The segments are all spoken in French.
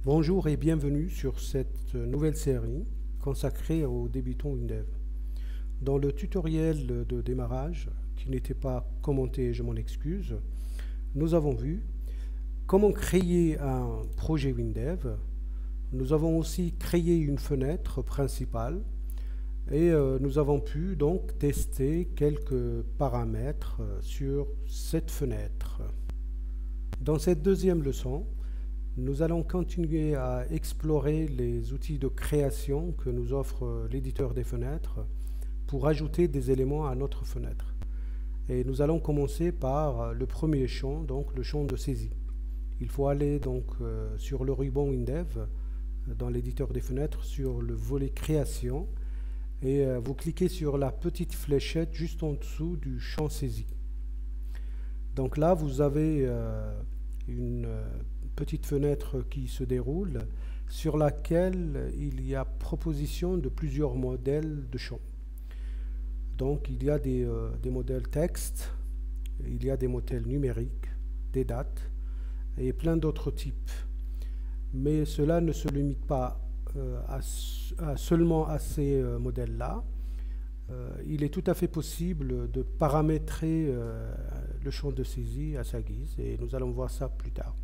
Bonjour et bienvenue sur cette nouvelle série consacrée aux débutants WinDev. Dans le tutoriel de démarrage, qui n'était pas commenté, je m'en excuse, nous avons vu comment créer un projet WinDev. Nous avons aussi créé une fenêtre principale et nous avons pu donc tester quelques paramètres sur cette fenêtre. Dans cette deuxième leçon, nous allons continuer à explorer les outils de création que nous offre l'éditeur des fenêtres pour ajouter des éléments à notre fenêtre. Et nous allons commencer par le premier champ, donc le champ de saisie. Il faut aller donc sur le ruban WinDev dans l'éditeur des fenêtres sur le volet création et vous cliquez sur la petite fléchette juste en dessous du champ saisie. Donc là vous avez une petite fenêtre qui se déroule sur laquelle il y a proposition de plusieurs modèles de champs. Donc il y a des modèles texte, il y a des modèles numériques, des dates et plein d'autres types. Mais cela ne se limite pas seulement à ces modèles-là. Il est tout à fait possible de paramétrer le champ de saisie à sa guise et nous allons voir ça plus tard.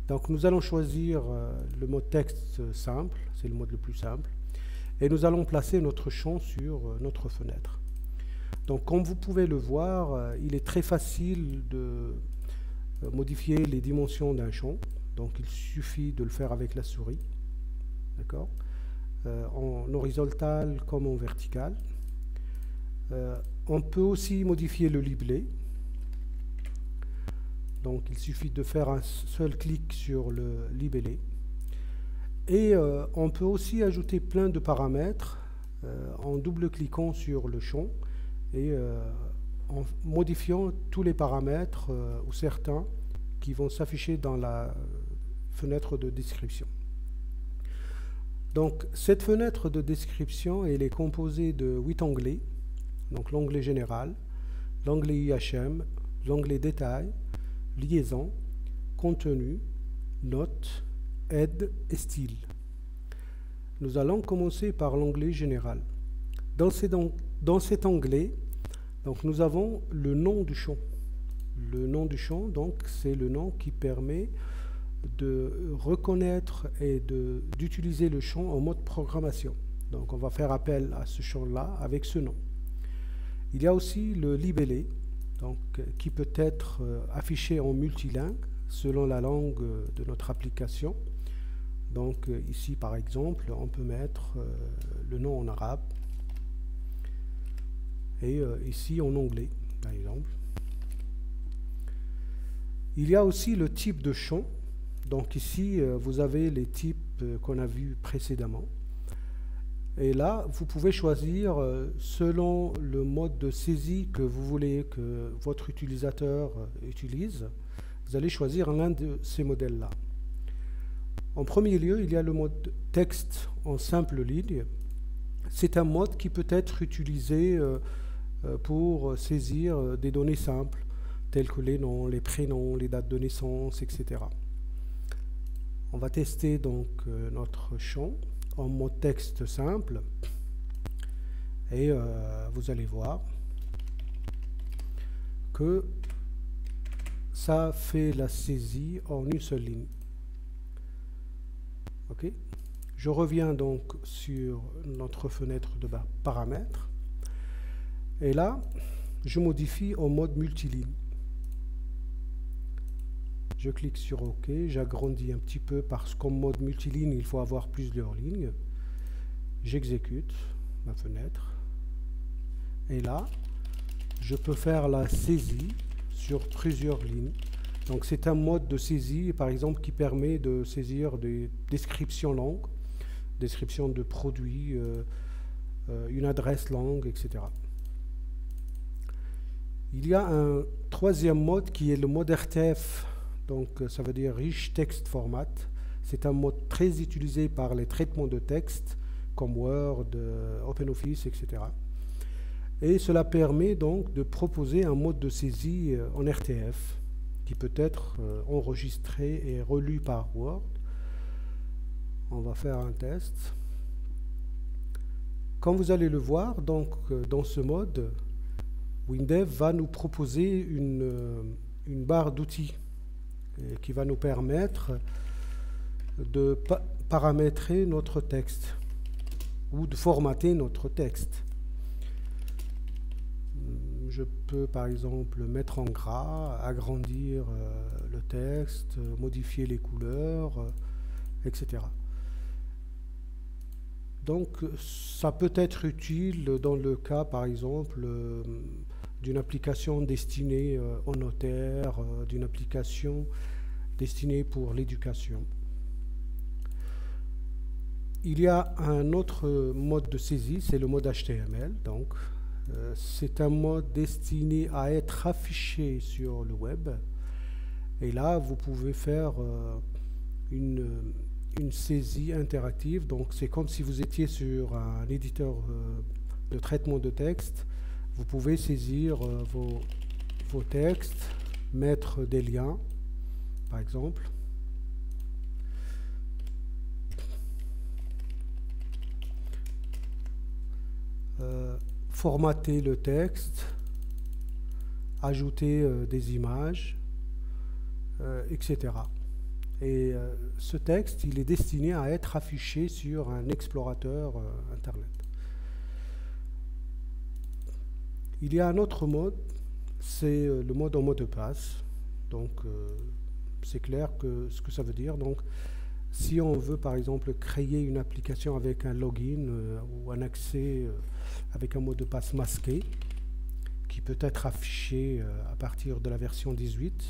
Donc nous allons choisir le mode texte simple, c'est le mode le plus simple, et nous allons placer notre champ sur notre fenêtre. Donc comme vous pouvez le voir, il est très facile de modifier les dimensions d'un champ, donc il suffit de le faire avec la souris, d'accord, en horizontal comme en vertical. On peut aussi modifier le libellé. Donc il suffit de faire un seul clic sur le libellé. Et on peut aussi ajouter plein de paramètres en double-cliquant sur le champ et en modifiant tous les paramètres ou certains qui vont s'afficher dans la fenêtre de description. Donc cette fenêtre de description elle est composée de 8 onglets. Donc l'onglet général, l'onglet IHM, l'onglet détail, liaison, contenu, notes, aide et style. Nous allons commencer par l'onglet général. Dans cet onglet, donc, nous avons le nom du champ. Le nom du champ, donc, c'est le nom qui permet de reconnaître et d'utiliser le champ en mode programmation. Donc on va faire appel à ce champ-là avec ce nom. Il y a aussi le libellé, donc, qui peut être affiché en multilingue selon la langue de notre application. Donc ici par exemple on peut mettre le nom en arabe et ici en anglais par exemple. Il y a aussi le type de champ. Donc ici vous avez les types qu'on a vus précédemment. Et là, vous pouvez choisir selon le mode de saisie que vous voulez que votre utilisateur utilise. Vous allez choisir l'un de ces modèles-là. En premier lieu, il y a le mode texte en simple ligne. C'est un mode qui peut être utilisé pour saisir des données simples, telles que les noms, les prénoms, les dates de naissance, etc. On va tester donc notre champ en mode texte simple et vous allez voir que ça fait la saisie en une seule ligne. Ok, je reviens donc sur notre fenêtre de paramètres et là je modifie en mode multiligne. Je clique sur OK, j'agrandis un petit peu parce qu'en mode multiligne, il faut avoir plusieurs lignes. J'exécute ma fenêtre. Et là, je peux faire la saisie sur plusieurs lignes. Donc c'est un mode de saisie, par exemple, qui permet de saisir des descriptions longues, descriptions de produits, une adresse longue, etc. Il y a un troisième mode qui est le mode RTF. Donc ça veut dire Rich Text Format. C'est un mode très utilisé par les traitements de texte comme Word, OpenOffice, etc. Et cela permet donc de proposer un mode de saisie en RTF qui peut être enregistré et relu par Word On va faire un test. Comme vous allez le voir, donc, dans ce mode, WinDev va nous proposer une barre d'outils qui va nous permettre de paramétrer notre texte ou de formater notre texte. Je peux par exemple mettre en gras, agrandir le texte, modifier les couleurs, etc. Donc ça peut être utile dans le cas par exemple d'une application destinée aux notaires, d'une application destinée pour l'éducation. Il y a un autre mode de saisie, c'est le mode HTML. Donc, c'est un mode destiné à être affiché sur le web. Et là, vous pouvez faire une saisie interactive. Donc, c'est comme si vous étiez sur un éditeur de traitement de texte. Vous pouvez saisir vos textes, mettre des liens, par exemple. Formater le texte, ajouter des images, etc. Et ce texte, il est destiné à être affiché sur un explorateur Internet. Il y a un autre mode, c'est le mode en mot de passe. Donc, c'est clair que ce que ça veut dire. Donc, si on veut, par exemple, créer une application avec un login ou un accès avec un mot de passe masqué, qui peut être affiché à partir de la version 18,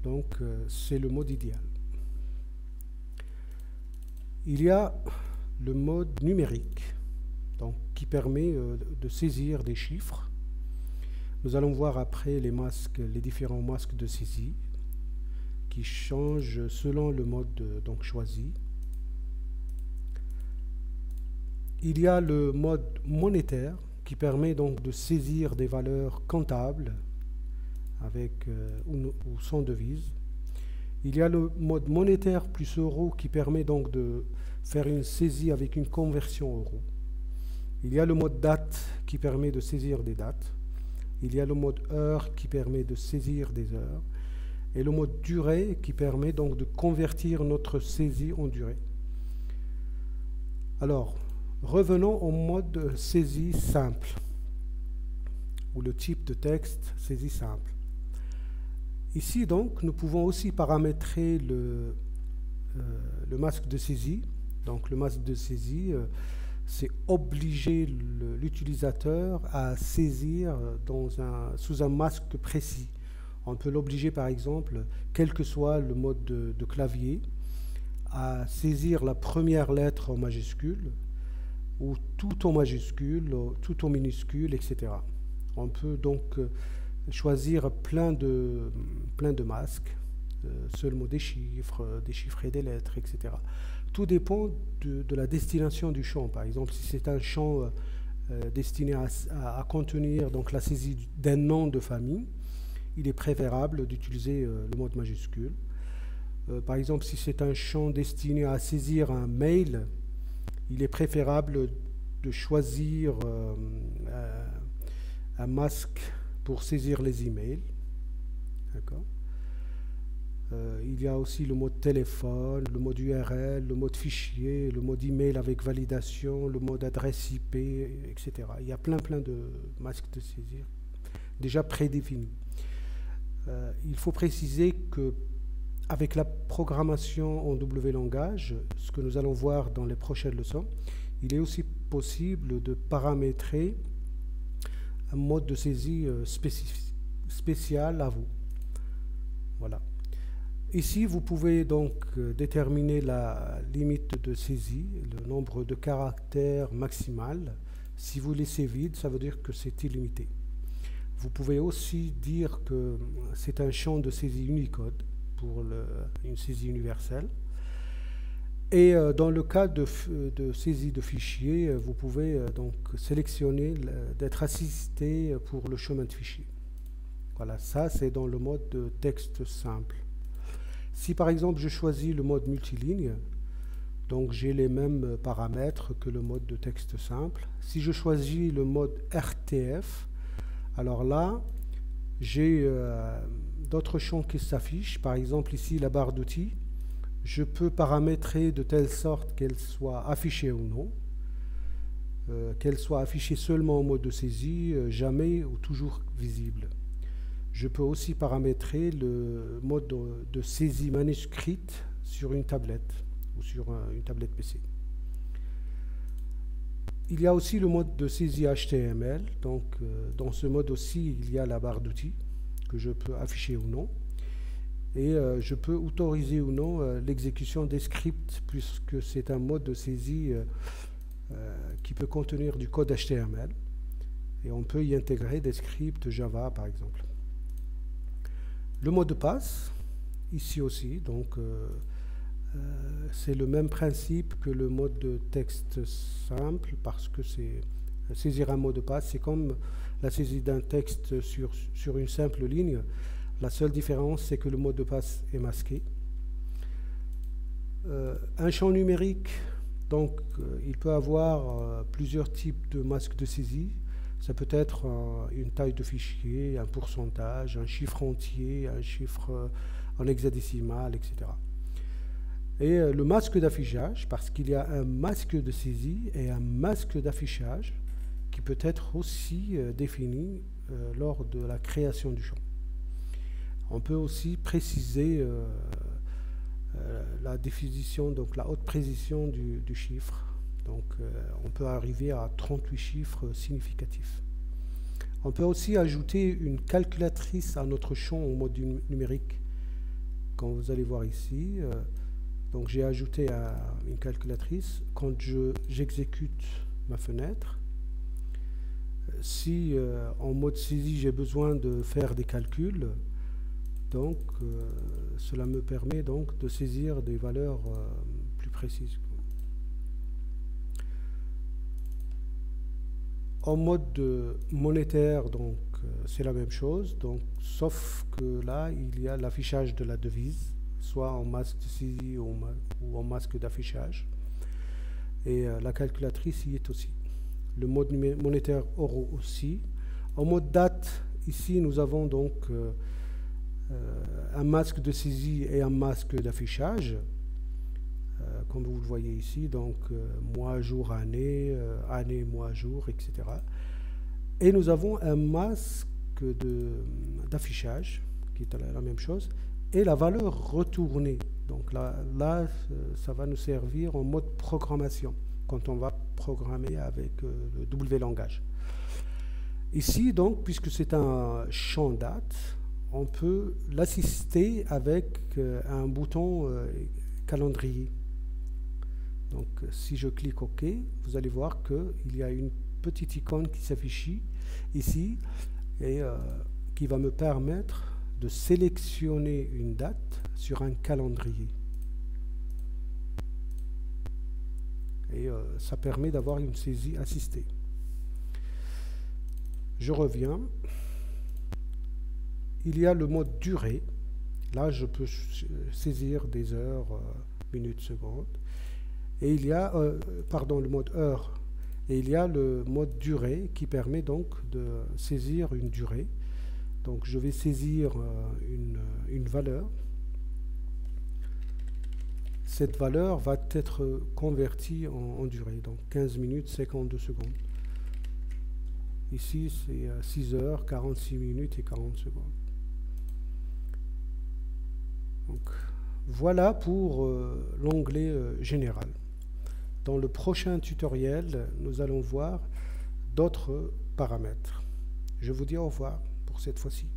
donc c'est le mode idéal. Il y a le mode numérique, donc, qui permet de saisir des chiffres. Nous allons voir après les différents masques de saisie qui changent selon le mode donc choisi. Il y a le mode monétaire qui permet donc de saisir des valeurs comptables avec ou sans devise. Il y a le mode monétaire plus euro qui permet donc de faire une saisie avec une conversion euro. Il y a le mode date qui permet de saisir des dates. Il y a le mode heure qui permet de saisir des heures. Et le mode durée qui permet donc de convertir notre saisie en durée. Alors, revenons au mode saisie simple, ou le type de texte saisie simple. Ici, donc, nous pouvons aussi paramétrer le masque de saisie. Donc, le masque de saisie, c'est obliger l'utilisateur à saisir sous un masque précis. On peut l'obliger, par exemple, quel que soit le mode de clavier, à saisir la première lettre en majuscule, ou tout en majuscule, tout en minuscule, etc. On peut donc choisir plein de masques, seulement des chiffres, déchiffrer des lettres, etc. Tout dépend de la destination du champ. Par exemple, si c'est un champ destiné à contenir donc, la saisie d'un nom de famille, il est préférable d'utiliser le mode majuscule. Par exemple, si c'est un champ destiné à saisir un mail, il est préférable de choisir un masque pour saisir les emails. D'accord. Il y a aussi le mode téléphone, le mode URL, le mode fichier, le mode email avec validation, le mode adresse IP, etc. Il y a plein de masques de saisir déjà prédéfinis. Il faut préciser que avec la programmation en W langage, ce que nous allons voir dans les prochaines leçons, il est aussi possible de paramétrer un mode de saisie spécial à vous. Voilà. Ici, vous pouvez donc déterminer la limite de saisie, le nombre de caractères maximal. Si vous laissez vide, ça veut dire que c'est illimité. Vous pouvez aussi dire que c'est un champ de saisie Unicode pour une saisie universelle. Et dans le cas de saisie de fichiers, vous pouvez donc sélectionner d'être assisté pour le chemin de fichier. Voilà, ça c'est dans le mode de texte simple. Si par exemple je choisis le mode multiligne, donc j'ai les mêmes paramètres que le mode de texte simple. Si je choisis le mode RTF, alors là, j'ai d'autres champs qui s'affichent. Par exemple ici la barre d'outils. Je peux paramétrer de telle sorte qu'elle soit affichée ou non. Qu'elle soit affichée seulement en mode de saisie, jamais ou toujours visible. Je peux aussi paramétrer le mode de saisie manuscrite sur une tablette ou sur une tablette PC. Il y a aussi le mode de saisie HTML. Donc, dans ce mode aussi, il y a la barre d'outils que je peux afficher ou non. Et je peux autoriser ou non l'exécution des scripts, puisque c'est un mode de saisie qui peut contenir du code HTML. Et on peut y intégrer des scripts Java, par exemple. Le mot de passe, ici aussi, donc c'est le même principe que le mode de texte simple, parce que c'est saisir un mot de passe, c'est comme la saisie d'un texte sur une simple ligne. La seule différence, c'est que le mot de passe est masqué. Un champ numérique, donc il peut avoir plusieurs types de masques de saisie. Ça peut être une taille de fichier, un pourcentage, un chiffre entier, un chiffre en hexadécimal, etc. Et le masque d'affichage, parce qu'il y a un masque de saisie et un masque d'affichage qui peut être aussi défini lors de la création du champ. On peut aussi préciser la définition, donc la haute précision du chiffre. Donc on peut arriver à 38 chiffres significatifs. On peut aussi ajouter une calculatrice à notre champ en mode numérique. Quand vous allez voir ici, donc j'ai ajouté une calculatrice. Quand j'exécute ma fenêtre, si en mode saisie j'ai besoin de faire des calculs, donc cela me permet donc de saisir des valeurs plus précises. En mode monétaire, donc c'est la même chose, donc sauf que là il y a l'affichage de la devise, soit en masque de saisie ou en masque d'affichage, et la calculatrice y est aussi. Le mode monétaire euro aussi. En mode date, ici nous avons donc un masque de saisie et un masque d'affichage, comme vous le voyez ici, donc mois, jour, année, année, mois, jour, etc. Et nous avons un masque d'affichage, qui est la même chose, et la valeur retournée. Donc là, ça va nous servir en mode programmation, quand on va programmer avec le W langage. Ici, donc, puisque c'est un champ date, on peut l'assister avec un bouton calendrier. Donc si je clique OK, vous allez voir qu'il y a une petite icône qui s'affiche ici et qui va me permettre de sélectionner une date sur un calendrier. Et ça permet d'avoir une saisie assistée. Je reviens. Il y a le mode durée. Là, je peux saisir des heures, minutes, secondes. Et il y a, le mode heure. Et il y a le mode durée qui permet donc de saisir une durée. Donc je vais saisir une valeur. Cette valeur va être convertie en durée. Donc 15 minutes, 52 secondes. Ici, c'est 6 heures, 46 minutes et 40 secondes. Donc, voilà pour l'onglet général. Dans le prochain tutoriel, nous allons voir d'autres paramètres. Je vous dis au revoir pour cette fois-ci.